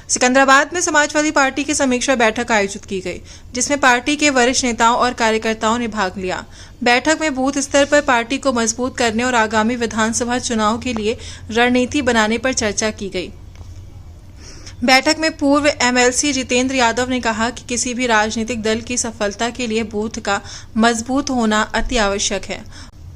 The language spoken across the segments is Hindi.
सिकंदराबाद में समाजवादी पार्टी की समीक्षा बैठक आयोजित की गई, जिसमें पार्टी के वरिष्ठ नेताओं और कार्यकर्ताओं ने भाग लिया। बैठक में बूथ स्तर पर पार्टी को मजबूत करने और आगामी विधानसभा चुनाव के लिए रणनीति बनाने पर चर्चा की गई। बैठक में पूर्व एमएलसी जितेंद्र यादव ने कहा कि किसी भी राजनीतिक दल की सफलता के लिए बूथ का मजबूत होना अति आवश्यक है।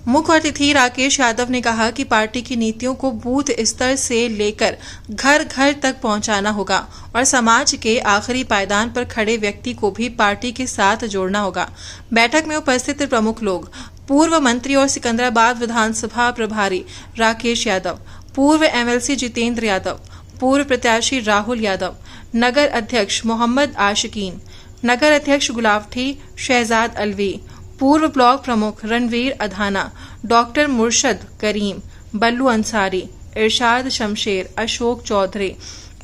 मुख्य अतिथि राकेश यादव ने कहा कि पार्टी की नीतियों को बूथ स्तर से लेकर घर घर तक पहुंचाना होगा और समाज के आखिरी पायदान पर खड़े व्यक्ति को भी पार्टी के साथ जोड़ना होगा। बैठक में उपस्थित प्रमुख लोग पूर्व मंत्री और सिकंदराबाद विधानसभा प्रभारी राकेश यादव, पूर्व एमएलसी जितेंद्र यादव, पूर्व प्रत्याशी राहुल यादव, नगर अध्यक्ष मोहम्मद आशिकीन, नगर अध्यक्ष गुलावठी शहजाद अलवी, पूर्व ब्लॉक प्रमुख रणवीर अधाना, डॉक्टर मुर्शद करीम, बल्लू अंसारी, इरशाद शमशेर, अशोक चौधरी,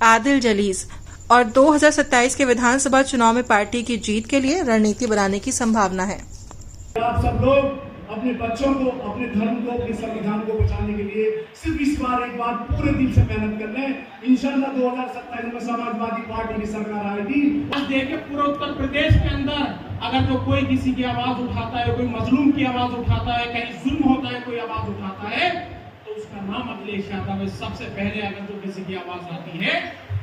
आदिल जलीस और 2027 के विधानसभा चुनाव में पार्टी की जीत के लिए रणनीति बनाने की संभावना है। आप सब लोग अपने बच्चों को, अपने धर्म को, अपने संविधान को बचाने के लिए सिर्फ इस बार एक बार पूरे दिल से मेहनत कर लें। इंशाल्लाह 2027 में समाजवादी पार्टी की सरकार आएगी। आज देखिए पूरे उत्तर प्रदेश के अंदर अगर जो कोई किसी की आवाज उठाता है, कोई मजलूम की आवाज उठाता है, कहीं जुल्म होता है, कोई आवाज उठाता है, तो उसका नाम अखिलेश यादव है। सबसे पहले अगर जो किसी की आवाज आती है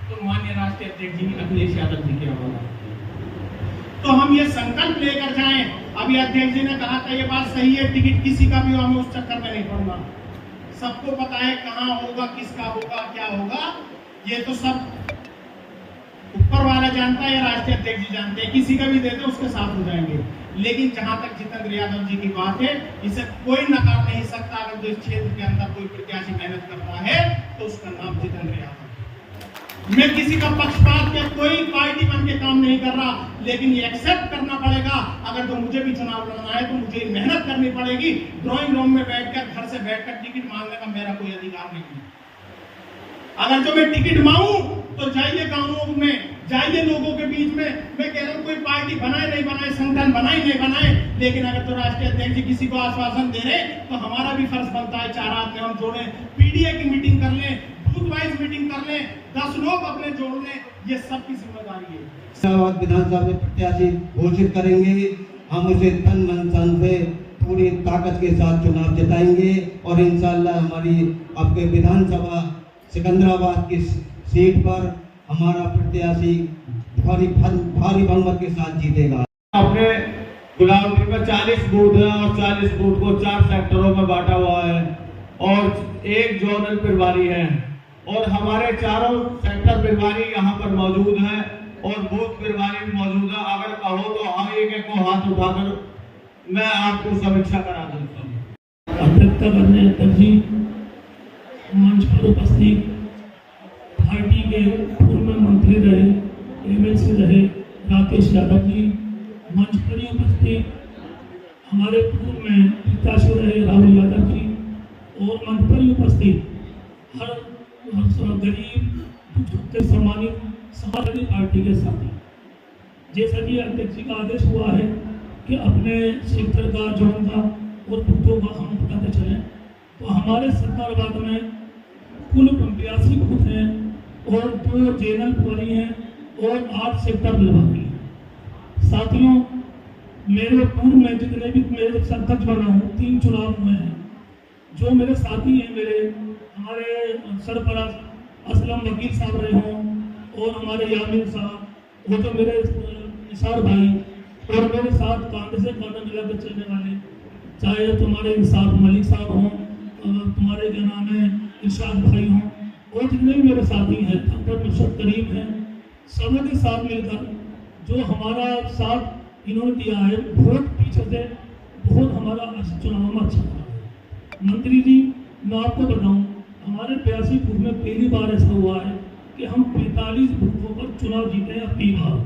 तो माननीय राष्ट्रीय अध्यक्ष जी अखिलेश यादव जी की आवाज आती है। तो हम ये संकल्प लेकर जाएं। अभी अध्यक्ष जी ने कहा था ये बात सही है, टिकट किसी का भी हमें उस चक्कर में नहीं पड़ना। सबको पता है कहाँ होगा, किसका होगा, क्या होगा, ये तो सब ऊपर वाला जानता है, राष्ट्रीय अध्यक्ष जी जानते हैं। किसी का भी देते उसके साथ हो जाएंगे। लेकिन जहां तक जितेंद्र यादव जी की बात है, इसे कोई नकार नहीं सकता। अगर जो इस क्षेत्र के अंदर कोई प्रत्याशी मेहनत करता है तो उसका नाम जितेंद्र यादव। मैं किसी का पक्षपात या कोई पार्टी बन के काम नहीं कर रहा, लेकिन ये एक्सेप्ट करना पड़ेगा। अगर तो मुझे भी चुनाव लड़ना है तो मुझे मेहनत करनी पड़ेगी। ड्राइंग रूम में बैठकर, घर से बैठकर टिकट मांगने का मेरा कोई अधिकार नहीं है। अगर जो मैं टिकट मांगू तो जाइए गांवों में, जाइए लोगों के बीच में। मैं कह रहा हूँ कोई पार्टी बनाए नहीं बनाए, संगठन बनाए नहीं बनाए, लेकिन अगर तो राष्ट्रीय अध्यक्ष जी किसी को आश्वासन दे रहे तो हमारा भी फर्ज बनता है 4 आदमी हम जोड़े, पीडीए की मीटिंग कर लें, बूथ वाइज मीटिंग कर लें, 10 लोग अपने जोड़ लें। ये सबकी जिम्मेदारी है। विधानसभा में प्रत्याशी घोषित करेंगे, हम उसे तन मन धन से पूरी ताकत के साथ चुनाव जिताएंगे और इंशाअल्लाह हमारी आपके विधानसभा सिकंदराबाद की सीट पर हमारा प्रत्याशी भारी बहुमत के साथ जीतेगा। अपने गुलावटी में 40 बूथ है और 40 बूथ को 4 सेक्टरों में बांटा हुआ है और एक जोनल प्रभारी है और हमारे चारों सेक्टर प्रभारी यहाँ पर मौजूद हैं और बूथ प्रभारी भी मौजूद है। अगर कहो तो हाँ एक को हाथ उठाकर मैं आपको समीक्षा करा देता हूँ। अध्यक्षता करने तरजीह मंच पर उपस्थित पार्टी के पूर्व मंत्री रहे, एमएलसी रहे राकेश यादव जी, मंच पर ही उपस्थित हमारे पूर्व में प्रत्याशी रहे राहुल यादव जी और मंच पर ही उपस्थित हर गरीब सम्मानित समाजवादी पार्टी के साथी। जैसा कि अध्यक्ष जी का आदेश हुआ है कि अपने क्षेत्र का, जोन का और बूथों का हम बताते चलें, तो हमारे सिकंदराबाद में कुल 82 बूथ हैं और 2 जेनरल प्रभारी हैं और 8 सेक्टर प्रभारी हैं। साथियों, मेरे पूर्व में जितने भी मेरे सरपंच बना हूँ, 3 चुनाव हुए हैं। जो मेरे साथी हैं, मेरे हमारे सरपरस्त असलम वकील साहब रहे हों और हमारे यामिन साहब, वो तो मेरे निसार भाई और मेरे साथ कांधे से कांधा मिलाकर चलने वाले, चाहे तुम्हारे इंसाफ मलिक साहब हों, तुम्हारे क्या नाम है इरशाद भाई हों और जितने भी मेरे साथी हैं, डॉक्टर मुर्शद करीम हैं, सबों के साथ मिलकर जो हमारा साथ इन्होंने दिया है, बहुत पीछे से बहुत हमारा चुनाव में अच्छा रहा है। मंत्री जी, मैं आपको बताऊं, हमारे 82 बूथ में पहली बार ऐसा हुआ है कि हम 45 बूथों पर चुनाव जीते हैं अपनी बार।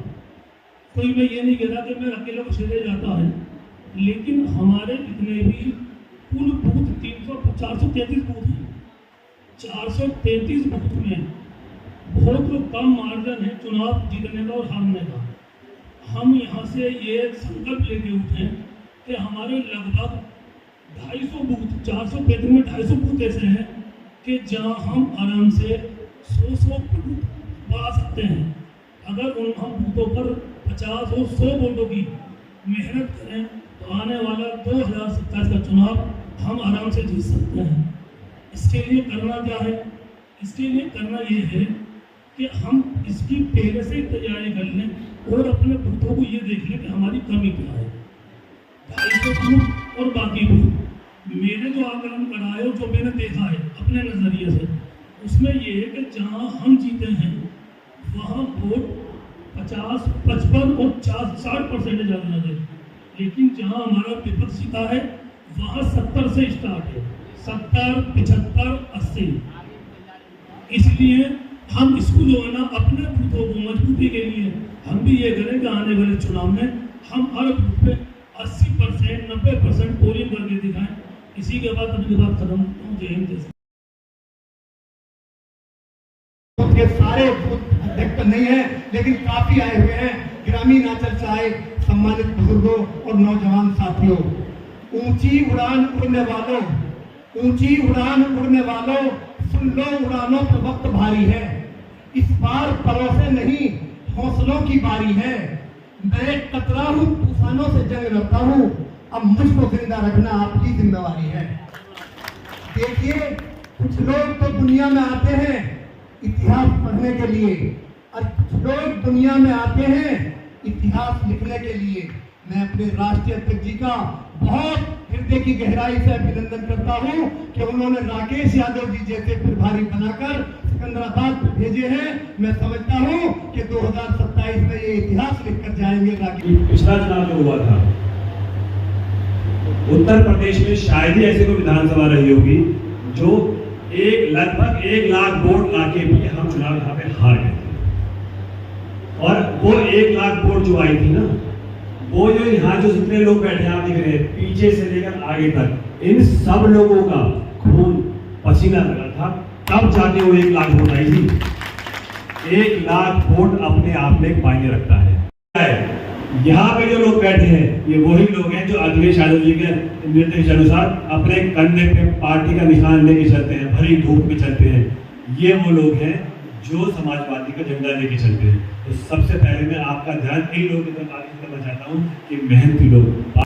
कोई मैं ये नहीं कहता कि मैं अकेले को सीधे जाता है, लेकिन हमारे जितने भी कुल बूथ 433 बूथ हैं, 433 बूथ में बहुत कम मार्जिन है चुनाव जीतने का और हारने का। हम यहाँ से ये संकल्प लेके उठे कि हमारे लगभग 250 बूथ, 435 में 250 बूथ ऐसे हैं कि जहाँ हम आराम से 100 बूथ पा सकते हैं। अगर उन हम बूथों पर 50 और 100 वोटों की मेहनत करें तो आने वाला 2027 का चुनाव हम आराम से जीत सकते हैं। इसके लिए करना क्या है? इसके लिए करना ये है कि हम इसकी पहले से ही तैयारी कर लें और अपने बूथों को ये देख लें कि हमारी कमी क्या है। 250 बूथ और बाकी बूथ मेरे जो आकलन कराए और जो मैंने देखा है अपने नज़रिए से, उसमें ये है कि जहाँ हम जीते हैं वहाँ वोट 50, 55 और 60% ज़्यादा लगे, लेकिन जहाँ हमारा विपक्ष जीता है वहाँ 70 से स्टार्ट है, 70, 75, 80। इसलिए हम इसको जो है ना अपने बूथों को मजबूती के लिए हम भी ये करें कि आने वाले चुनाव में हम हर बूथ पे 80%, 90% पोलिंग करके दिखाएं। इसी के बाद अपनी बात खत्म करता हूँ। जय हिंद। के सारे बूथ अध्यक्ष नहीं है, लेकिन काफी आए हुए हैं ग्रामीण अंचल से आए सम्मानित बुजुर्गों और नौजवान साथियों। ऊंची उड़ान उड़ने वालों, ऊंची उड़ान उड़ने वालों, सुन लो उड़ानों पर वक्त भारी है। इस बार परोसे नहीं हौसलों की बारी है। मैं कतरा हूं तूफानों से जंग लड़ता हूं, अब मुझको जिंदा रखना आपकी जिम्मेवारी है। देखिए कुछ लोग तो दुनिया में आते हैं इतिहास पढ़ने के लिए और कुछ लोग दुनिया में आते हैं इतिहास लिखने के लिए। मैं अपने राष्ट्रीय अध्यक्ष जी का बहुत हृदय की गहराई से अभिनंदन करता हूं कि उन्होंने राकेश यादव जी जैसे प्रभारी बनाकर सिकंदराबाद भेजे हैं। मैं समझता हूं कि 2027 में ये इतिहास लिखकर जाएंगे। राकेश पिछला चुनाव जो हुआ था उत्तर प्रदेश में शायद ही ऐसी कोई विधानसभा रही होगी जो लगभग 1 लाख वोट लाके भी हम चुनाव यहाँ पे हार गए थे। और वो 1 लाख वोट जो आई थी ना, वो जो यहाँ जो जितने लोग बैठे हैं आप देख रहे हैं पीछे से लेकर आगे तक, इन सब लोगों का खून पसीना लगा था, तब जाके वो 1 लाख वोट आई थी। 1 लाख वोट अपने आप में मायने रखता है। यहाँ पे जो लोग बैठे हैं ये वही लोग हैं जो अखिलेश यादव जी के निर्देश अनुसार अपने कंधे पे पार्टी का निशान लेके चलते हैं, भरी धूप में चलते हैं। ये वो लोग हैं जो समाजवादी का झंडा लेके चलते हैं। तो सबसे पहले मैं आपका ध्यान इन लोगों की तरफ आगे करना चाहता हूँ कि मेहनती लोग,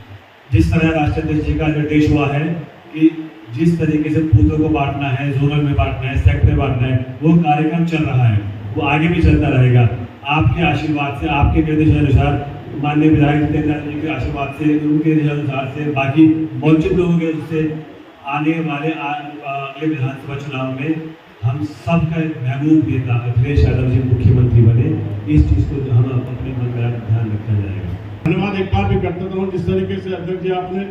जिस तरह राष्ट्रीय अध्यक्ष जी का निर्देश हुआ है कि जिस तरीके से बूथों को बांटना है, जोनल में बांटना है, सेक्टर में बांटना है, वो कार्यक्रम चल रहा है, वो आगे भी चलता रहेगा। आपके आशीर्वाद से, आपके निर्देश अनुसार, माननीय विधायक जितेंद्र जी के आशीर्वाद से, उनके अनुसार से, बाकी मौजूद लोगों के उससे आने वाले अगले विधानसभा चुनाव में हम सबका महबूब नेता अखिलेश यादव जी मुख्यमंत्री बने। इस चीज़ को हम अपने मन में ध्यान रखा जाएगा। धन्यवाद एक बार भी करता हूँ। जिस तरीके से अध्यक्ष जी आपने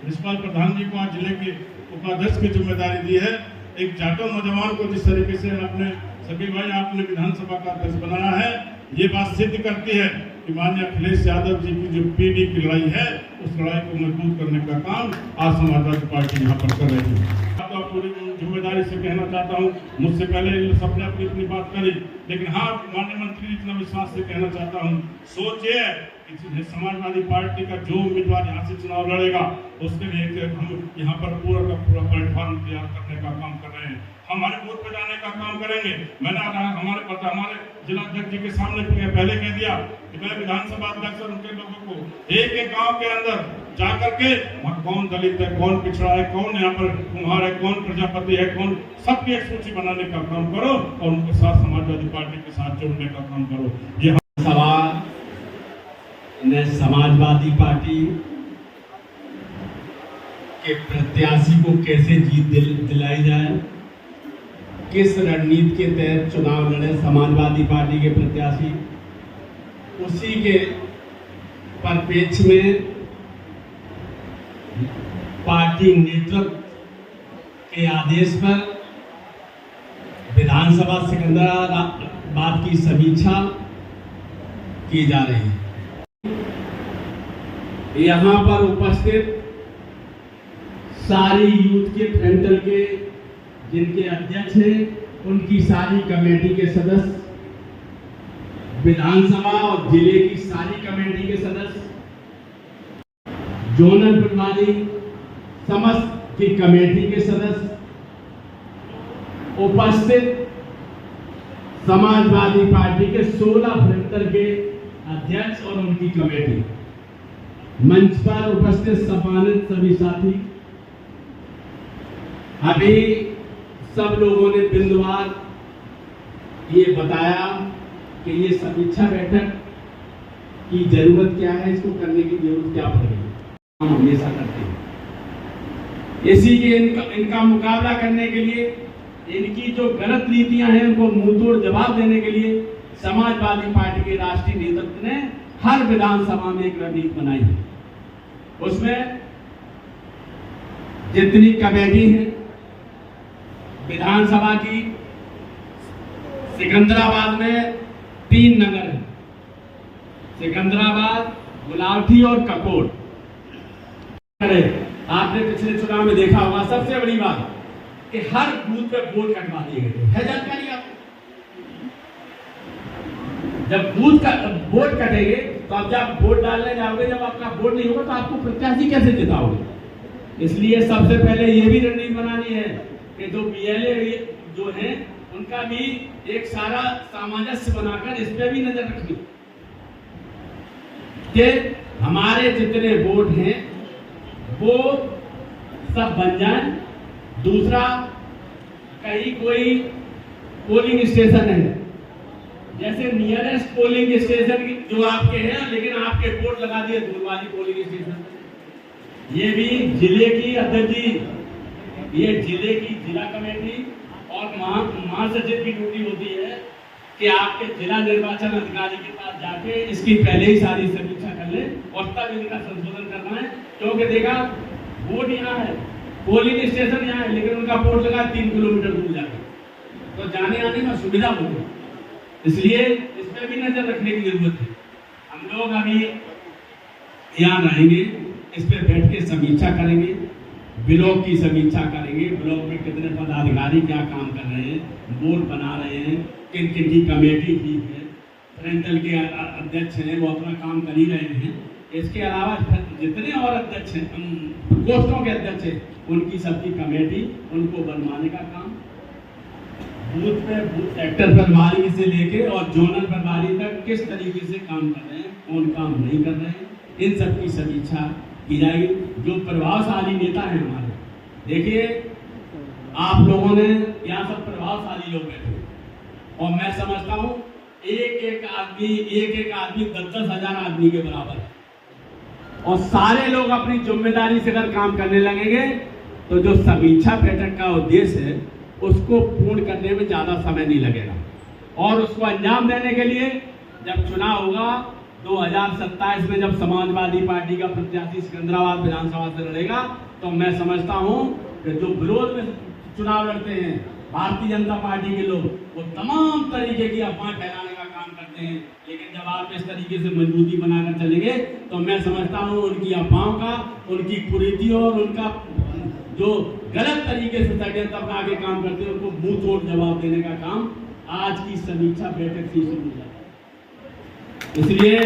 रिश्पाल प्रधान जी को आज जिले के उपाध्यक्ष की जिम्मेदारी दी है, एक जाटो नौजवान को जिस तरीके से आपने सभी भाई आपने विधानसभा का अध्यक्ष बनाया है, ये बात सिद्ध करती है कि माननीय अखिलेश यादव जी की जो पीढ़ी की लड़ाई है उस लड़ाई को मजबूत करने का काम आज समाजवादी पार्टी यहाँ पर कर रही है। तो पूरी जिम्मेदारी से कहना चाहता हूँ, मुझसे पहले सबने अपनी अपनी बात करी, लेकिन हाँ माननीय मंत्री जी इतना विश्वास से कहना चाहता हूँ, सोचिए कि समाजवादी पार्टी का जो उम्मीदवार यहाँ से चुनाव लड़ेगा उसके लिए हम यहाँ पर पूरा का पूरा प्लेटफॉर्म तैयार करने का काम कर रहे हैं। हमारे बूथ पे जाने का काम करेंगे। मैंने हमारे जिला अध्यक्ष जी के सामने पहले कह दिया कि मैं विधानसभा अध्यक्ष और उनके लोगों को एक एक गांव के अंदर जा करके कौन दलित है, कौन पिछड़ा है, कौन यहाँ पर कुम्हार है, कौन प्रजापति है, कौन, सबकी एक सूची बनाने का काम करो और उनके साथ समाजवादी पार्टी के साथ जोड़ने का काम करो। ये सवाल ने समाजवादी पार्टी के प्रत्याशी को कैसे जीत दिलाई जाए, किस रणनीति के तहत चुनाव लड़े समाजवादी पार्टी के प्रत्याशी, उसी के परिप्रेक्ष्य में पार्टी नेतृत्व के आदेश पर विधानसभा सिकंदराबाद की समीक्षा की जा रही है। यहाँ पर उपस्थित सारी यूथ के फ्रंटल के जिनके अध्यक्ष हैं, उनकी सारी कमेटी के सदस्य, विधानसभा और जिले की सारी कमेटी के सदस्य, जोनल प्रभारी, समस्त की कमेटी के सदस्य, उपस्थित समाजवादी पार्टी के 16 सेक्टर के अध्यक्ष और उनकी कमेटी, मंच पर उपस्थित सम्मानित सभी साथी, अभी सब लोगों ने बिंदुवार ये बताया कि ये समीक्षा बैठक की जरूरत क्या है, इसको करने की जरूरत क्या पड़ेगी। हम हमेशा करते हैं इसी के इनका मुकाबला करने के लिए, इनकी जो गलत नीतियां हैं उनको मुंहतोड़ जवाब देने के लिए समाजवादी पार्टी के राष्ट्रीय नेतृत्व ने हर विधानसभा में एक रणनीति बनाई है। उसमें जितनी कमेटी है विधानसभा की, सिकंदराबाद में 3 नगर है, सिकंदराबाद, गुलावटी और ककोट। आपने पिछले चुनाव में देखा होगा, सबसे बड़ी बात कि हर बूथ पे वोट कटवा दिए गए थे। है जानकारी आपको? जब बूथ का वोट कटेंगे तो आप जब वोट डालने जाओगे, जब आपका वोट नहीं होगा तो आपको प्रत्याशी कैसे जिताओगे। इसलिए सबसे पहले ये भी रणनीति बनानी है कि जो बीएलए जो है उनका भी एक सारा सामंजस्य बनाकर इस पे भी नजर रखनी कि हमारे जितने वोट हैं वो सब बन जाए। दूसरा, कहीं कोई पोलिंग स्टेशन है, जैसे नियरेस्ट पोलिंग स्टेशन जो आपके हैं, लेकिन आपके वोट लगा दिए दूरवाली पोलिंग स्टेशन, ये भी जिले की अध्यक्ष जी, ये जिले की जिला कमेटी और महासचिव की ड्यूटी होती है कि आपके जिला निर्वाचन अधिकारी के पास जाके इसकी पहले ही सारी समीक्षा कर ले और तब इनका संशोधन करना है। क्योंकि देखा, वोट यहाँ है, पोलिंग स्टेशन यहाँ है, लेकिन उनका वोट लगा 3 किलोमीटर दूर जाके, तो जाने आने में सुविधा होगी। इसलिए इस पर भी नजर रखने की जरूरत है। हम लोग अभी यहाँ रहेंगे, इस पर बैठ के समीक्षा करेंगे, ब्लॉक की समीक्षा करेंगे, ब्लॉक में कितने पदाधिकारी क्या काम कर रहे हैं, बोर्ड बना रहे हैं, किन किन की कमेटी ठीक है, फ्रंटल के अध्यक्ष हैं वो अपना काम कर ही रहे हैं। इसके अलावा जितने और अध्यक्ष हैं, प्रकोष्ठों के अध्यक्ष हैं, उनकी सबकी कमेटी, उनको बनवाने का काम, बूथ पे बूथ सेक्टर प्रभारी से लेके और जोनल प्रभारी तक किस तरीके से काम कर रहे हैं, कौन काम नहीं कर रहे हैं, इन सब की समीक्षा की जाएगी। जो प्रभावशाली नेता हैं हमारे, देखिए आप लोगों ने यहाँ सब प्रभावशाली लोग बैठे और मैं समझता हूँ एक एक आदमी 10-10 हजार आदमी के बराबर है और सारे लोग अपनी जिम्मेदारी से अगर काम करने लगेंगे तो जो समीक्षा बैठक का उद्देश्य है उसको पूर्ण करने में ज्यादा समय नहीं लगेगा। और उसको अंजाम देने के लिए जब चुनाव होगा 2027 में, जब समाजवादी पार्टी का प्रत्याशी सिकंदराबाद विधानसभा से लड़ेगा, तो मैं समझता हूं कि जो विरोध में चुनाव लड़ते हैं भारतीय जनता पार्टी के लोग, वो तमाम तरीके की अफवाह फैलाने का काम करते हैं, लेकिन जब आप इस तरीके से मजबूती बनाकर चलेंगे तो मैं समझता हूं उनकी अफवाहों का, उनकी कुरीतियों और उनका जो गलत तरीके से षड्यंत्र अपना के काम करते हैं, उनको मुंह तोड़ जवाब देने का काम आज की समीक्षा बैठक से शुरू हो जाता है। इसलिए